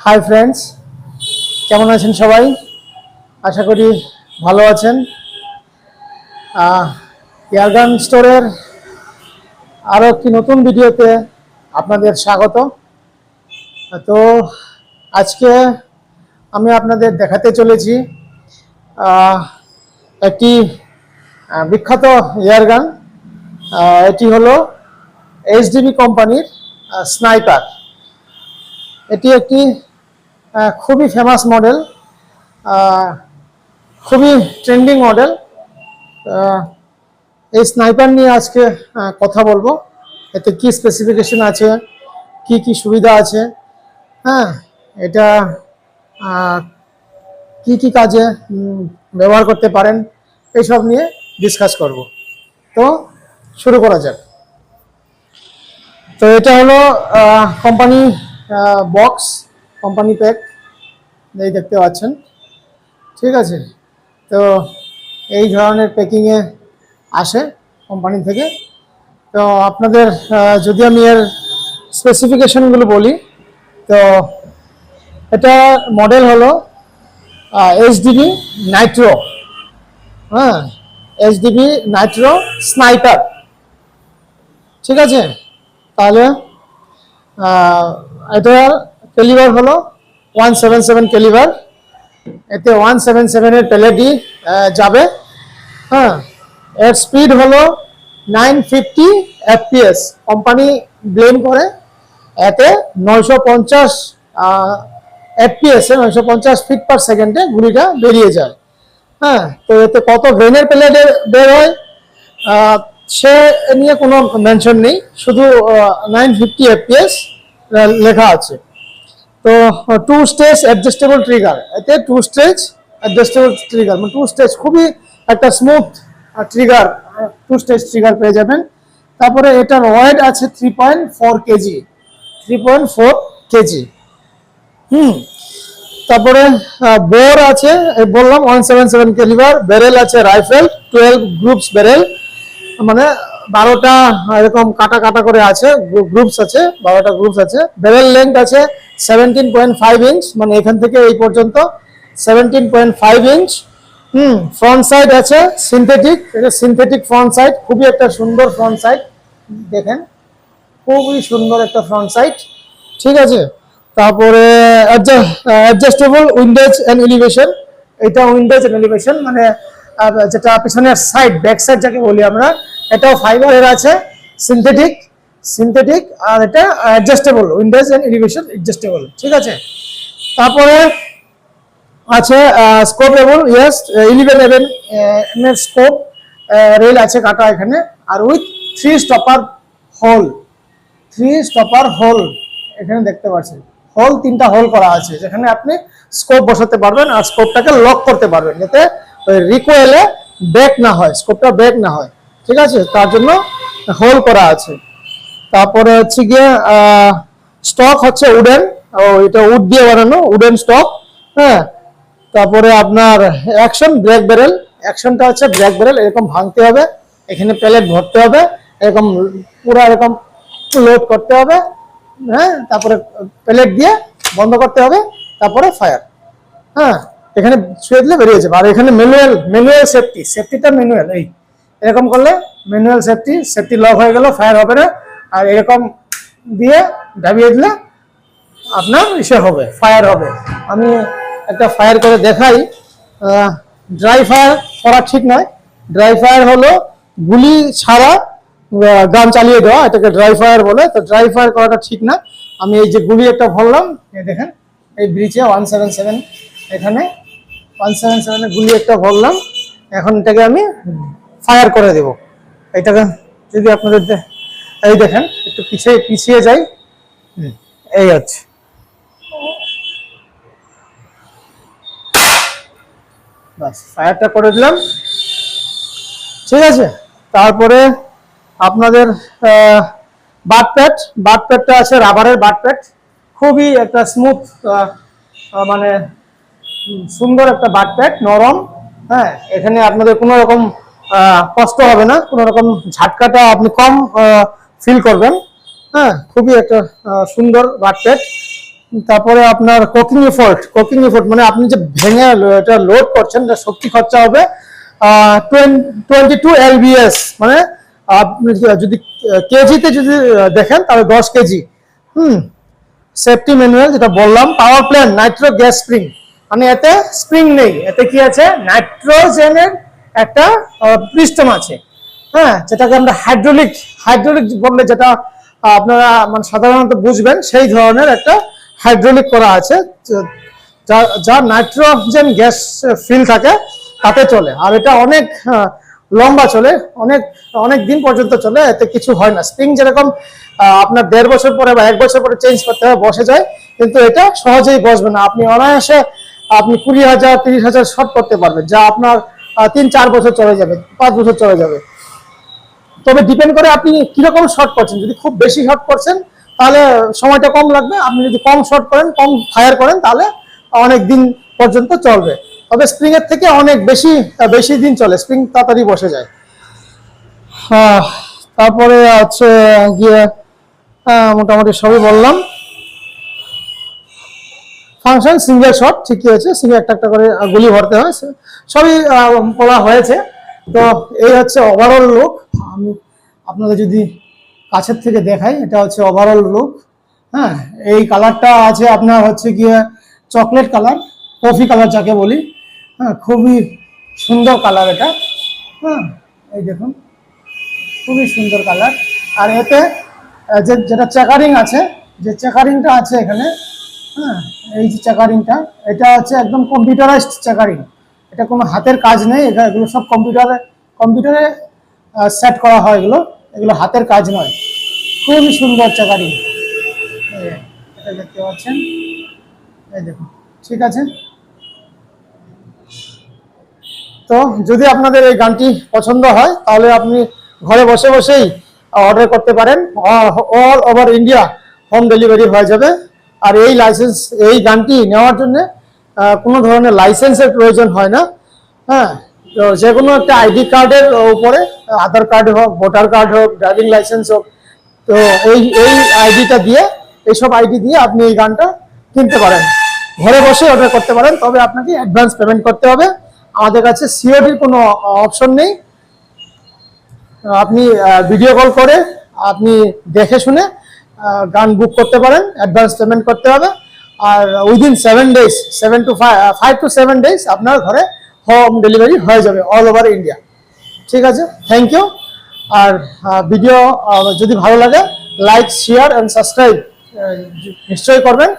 Hi friends, কেমন আছেন সবাই? আশা করি ভালো আছেন। এয়ারগান স্টোরের আরও একটি নতুন ভিডিওতে আপনাদের স্বাগত। তো আজকে আমি আপনাদের দেখাতে চলেছি একটি বিখ্যাত এয়ারগান। এটি হলো এইচডিবি কোম্পানির স্নাইপার। এটি একটি খুবই ফেমাস মডেল, খুবই ট্রেন্ডিং মডেল। এই স্নাইপার নিয়ে আজকে কথা বলবো। এতে কি স্পেসিফিকেশন আছে, কি কি সুবিধা আছে, হ্যাঁ, এটা কি কি কাজে ব্যবহার করতে পারেন, এইসব নিয়ে ডিসকাস করব। তো শুরু করা যাক। তো এটা হলো কোম্পানি বক্স, কোম্পানি প্যাক, এই দেখতে পাচ্ছেন, ঠিক আছে। তো এই ধরনের প্যাকিংয়ে আসে কোম্পানি থেকে। তো আপনাদের যদি আমি এর স্পেসিফিকেশনগুলো বলি, তো এটা মডেল হলো এইচডিবি নাইট্রো, হ্যাঁ, এইচডিবি নাইট্রো স্নাইপার, ঠিক আছে। তাহলে এটার ক্যালিবার হলো 177 ক্যালিবার। এতে 177 এর প্যালেটই যাবে, হ্যাঁ। এর স্পিড হলো 950 FPS। কোম্পানি ব্লেম করে এতে 950 FPS, 950 ফিট পার সেকেন্ডে গুলিটা বেরিয়ে যায়, হ্যাঁ। তো এতে কত গ্রেনের প্যালেটে বের হয় সে নিয়ে কোনো মেনশন নেই, শুধু 950 FPS লেখা আছে। তো 2 স্টেজ অ্যাডজাস্টেবল ট্রিগার, এতে 2 স্টেজ অ্যাডজাস্টেবল ট্রিগার, মানে 2 স্টেজ, খুবই একটা স্মুথ ট্রিগার, 2 স্টেজ ট্রিগার পেয়ে যাবেন। তারপরে এটার ওয়েট আছে 3.4 কেজি, 3.4 কেজি। তারপরে বোর আছে, বললাম 177 ক্যালিবার। ব্যারেল আছে রাইফেল 12 গ্রুপস ব্যারেল, মানে 12টা এরকম কাটা কাটা করে আছে, গ্রুপস আছে, 12টা গ্রুপস আছে। ব্যারেল লেন্থ আছে 17.5 ইঞ্চ, মানে এখান থেকে এই পর্যন্ত 17.5 ইঞ্চ। ফ্রন্ট সাইড আছে সিনথেটিক, এটা সিনথেটিক ফ্রন্ট সাইড, খুবই একটা সুন্দর ফ্রন্ট সাইড, দেখেন খুবই সুন্দর একটা ফ্রন্ট সাইড, ঠিক আছে। তারপরে অ্যাডজাস্টেবল উইন্ডোজ এন্ড এলিভেশন, এটা উইন্ডোজ এন্ড এলিভেশন মানে যেটা পিছনের সাইড, ব্যাক সাইড যাকে বলি আমরা, এটাও ফাইবারের আছে, সিনথেটিক, সিনথেটিক, আর এটা adjustable, windows and elevation adjustable, ঠিক আছে। তারপরে আছে স্কোপ লেভেল, ইয়েস 11 এর স্কোপ রেল আছে কাটা এখানে, আর with 3 stopper hole, 3 stopper hole এখানে দেখতে পাচ্ছেন। হোল 3টা হোল করা আছে, যেখানে আপনি স্কোপ বসাতে পারবেন আর স্কোপটাকে লক করতে পারবেন, যাতে রিকোয়েলে ব্রেক না হয়, স্কোপটা ব্রেক না হয়, ঠিক আছে, তার জন্য হোল করা আছে। তারপরে হচ্ছে গিয়ে স্টক হচ্ছে উডেন, এটা উড দিয়ে বানানো উডেন স্টক, হ্যাঁ। তারপরে আপনার অ্যাকশন ব্রেক ব্যারেল, অ্যাকশনটা হচ্ছে ব্রেক ব্যারেল, এরকম ভাঙতে হবে, এখানে প্যালেট ভরতে হবে, এরকম পুরো এরকম লোড করতে হবে, হ্যাঁ। তারপরে প্যালেট দিয়ে বন্ধ করতে হবে, তারপরে ফায়ার, হ্যাঁ। এখানে ছুঁয়ে দিলে বেরিয়ে যাবে। আর এখানে ম্যানুয়াল, ম্যানুয়াল সেফটি, সেফটিটা ম্যানুয়াল, এই এরকম করলে ম্যানুয়াল সেফটি, সেফটি লক হয়ে গেল, ফায়ার হবে না। আর এরকম দিয়ে দাবিয়ে দিলে আপনার ইসে হবে, ফায়ার হবে। আমি একটা ফায়ার করে দেখাই। ড্রাই ফায়ার করা ঠিক নয়, ড্রাই ফায়ার হলো গুলি ছাড়া গান চালিয়ে দেওয়া, এটাকে ড্রাই ফায়ার বলে। তো ড্রাই ফায়ার করাটা ঠিক না। আমি এই যে গুলি একটা ভরলাম, এই দেখেন এই ব্রিজে 177, এখানে 177 এ গুলি একটা ভরলাম, এখন এটাকে আমি ফায়ার করে দেব। এটাকে যদি আপনাদের এই দেখেন, একটু পিছিয়ে পিছিয়ে যাই, এই হচ্ছে, বাস ফায়ারটা করে দিলাম, ঠিক আছে। তারপরে আপনাদের বাট প্যাড, বাট প্যাডটা আছে রাবারের বাট প্যাড, খুবই একটা স্মুথ, মানে সুন্দর একটা বাট প্যাড, নরম, হ্যাঁ। এখানে আপনাদের কোনো রকম কষ্ট হবে না, কোনো রকম ঝাটকাটা আপনি কম ফিল করবেন, হ্যাঁ। খুবই একটা সুন্দর বাট প্যাড। তারপরে আপনার কুকিং এফোর্ট মানে আপনি যে ভেঙে এটা লোড করছেন, এটা শক্তি খরচা হবে 22 lbs, মানে আপনি যদি কেজিতে যদি দেখেন তাহলে 10 কেজি। সেফটি ম্যানুয়াল যেটা বললাম, power plant Nitro gas spring, মানে এতে স্প্রিং নেই, এতে কি আছে, নাইট্রোজেনের একটা সিস্টেম আছে, হ্যাঁ, যেটাকে আমরা হাইড্রোলিক বললে যেটা আপনারা মানে সাধারণত বুঝবেন, সেই ধরনের একটা হাইড্রোলিক করা আছে, যা নাইট্রোজেন গ্যাস ফিল থাকে তাতে চলে। আর এটা অনেক লম্বা চলে, অনেক অনেক দিন পর্যন্ত চলে, এতে কিছু হয় না। স্প্রিং যেরকম আপনার 1.5 বছর পরে বা 1 বছর পরে চেঞ্জ করতে হবে, বসে যায়, কিন্তু এটা সহজেই বসবে না। আপনি অনায়াসে আপনি 20,000 30,000 শর্ট করতে পারবেন, যা আপনার 3-4 বছর চলে যাবে, 5 বছর চলে যাবে। তবে ডিপেন্ড করে আপনি কিরকম শর্ট করছেন। যদি খুব বেশি শর্ট করছেন তাহলে সময়টা কম লাগবে, আপনি যদি কম শর্ট করেন, কম ফায়ার করেন, তাহলে অনেক দিন পর্যন্ত চলবে। তবে স্প্রিং এর থেকে অনেক বেশি দিন চলে, স্প্রিং তাড়াতাড়ি বসে যায়। তারপরে আছে গিয়ে মোটামুটি সবই বললাম। ফাংশন সিঙ্গেল শট ঠিকই আছে, সিঙ্গেল একটা করে গুলি ভরতে হয়, সবই বলা হয়েছে। তো এই হচ্ছে ওভারঅল লুক। আমি আপনাদের যদি কাছের থেকে দেখাই, এটা হচ্ছে ওভারঅল লুক। হ্যাঁ, এই কালারটা আছে আপনার হচ্ছে গিয়ে চকলেট কালার, কফি কালার যাকে বলি। হ্যাঁ, খুবই সুন্দর কালার এটা। হ্যাঁ, এই দেখুন, খুবই সুন্দর কালার। আর এতে যেটা চেকারিং আছে, যে চেকারিংটা আছে এখানে, হ্যাঁ, এই যে চেকারিংটা, এটা হচ্ছে একদম কম্পিউটারাইজড চেকারিং। এটা কোনো হাতের কাজ নেই, এগুলো সব কম্পিউটারে সেট করা হয়, এগুলো হাতের কাজ নয়। খুবই সুন্দর চেকারিং, এটা দেখতে পাচ্ছেন, এই দেখুন, ঠিক আছে। তো যদি আপনাদের এই গানটি পছন্দ হয়, তাহলে আপনি ঘরে বসে বসেই অর্ডার করতে পারেন, all over India home delivery হয়ে যাবে। আর এই গানটি নেওয়ার জন্য কোনো ধরনের লাইসেন্সের প্রয়োজন হয় না। হ্যাঁ, তো যে কোনো একটা আইডি কার্ডের উপরে, আধার কার্ড হোক, ভোটার কার্ড হোক, ড্রাইভিং লাইসেন্স হোক, তো এই আইডিটা দিয়ে, এইসব আইডি দিয়ে আপনি এই গানটা কিনতে পারেন, ঘরে বসে অর্ডার করতে পারেন। তবে আপনাকে অ্যাডভান্স পেমেন্ট করতে হবে। আমাদের কাছে সিওডির কোনো অপশন নেই। আপনি ভিডিও কল করে আপনি দেখে শুনে গান বুক করতে পারেন, অ্যাডভান্স পেমেন্ট করতে হবে। আর উইদিন 7 ডেজ, 5 to 7 ডেজ আপনার ঘরে হোম ডেলিভারি হয়ে যাবে অল ওভার ইন্ডিয়া। ঠিক আছে, থ্যাংক ইউ। আর ভিডিও যদি ভালো লাগে, লাইক, শেয়ার অ্যান্ড সাবস্ক্রাইব নিশ্চয়ই করবেন।